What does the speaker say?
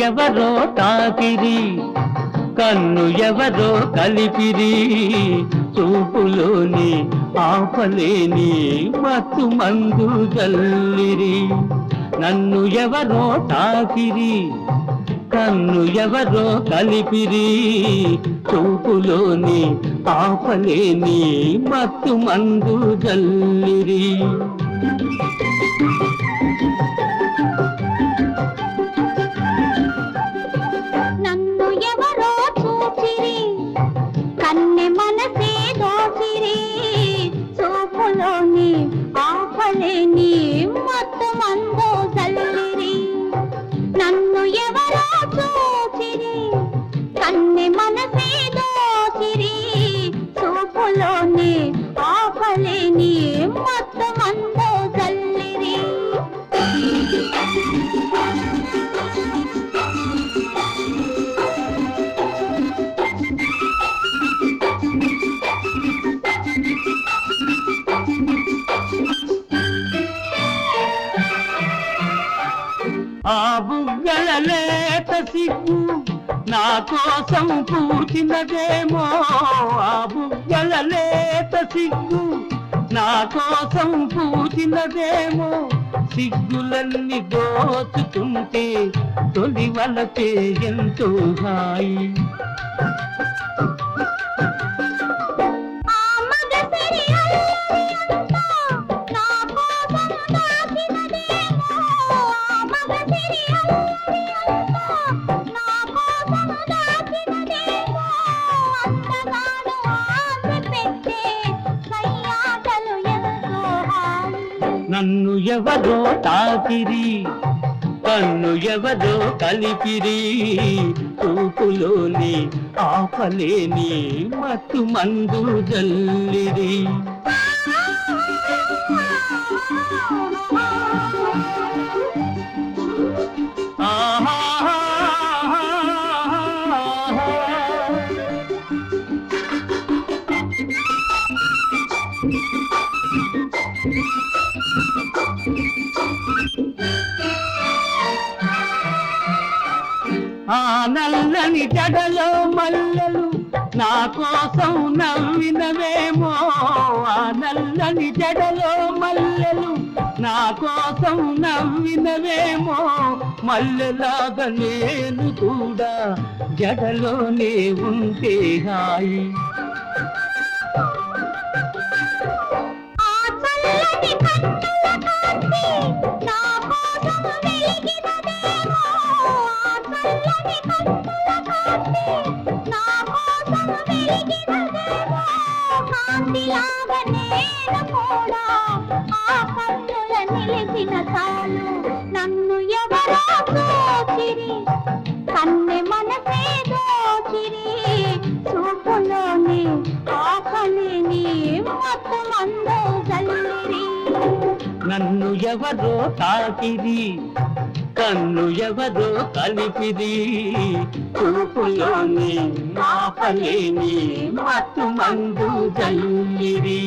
ఎవరో తాకిరి కన్ను ఎవరో కలిపిరి చూపులోని ఆపలేని మత్తు మందు జల్లిరి నన్ను ఎవరో తాకిరి కన్ను ఎవరో కలిపిరి చూపులోని ఆపలేని మత్తు మందు జల్లిరి నన్ను ఎవరో చూచిరి కన్నె మనసే దోచిరి చూపులోని ఆపలేని మత్తు మందు జల్లిరి నన్ను ఎవరో చూచిరి కన్నె మనసే దోచిరి చూపులోని ఆపలేని మత్తు మందు జల్లిరి ఆ బుగ్గల లేత సిగ్గు నా కోసం పూచినదేమో ఆ బుగ్గల లేత సిగ్గు నా కోసం పూచినదేమో సిగ్గులన్నీ దోచుతుంటే తొలి వలపే ఎంతో హాయి నన్ను ఎవరో తాకిరి కన్ను ఎవరో కలిపిరి చూపులోని ఆపలేని మత్తు మందు జల్లిరి ఆ నల్లని జడలో మల్లెలు నా కోసం నవ్వినవేమో ఆ నల్లని జడలో మల్లెలు నా కోసం నవ్వినవేమో మల్లెలాగా నేను కూడా జడలోనే ఉంటే హాయి నన్ను ఎవరో చూచిరి కన్నె మనసే దోచిరి చూపులోని ఆపలేని మత్తు మందు జల్లిరి నన్ను ఎవరో తాకిరి కన్ను ఎవరో కలిపిరి చూపులోని ఆపలేని మత్తు మందు జల్లిరి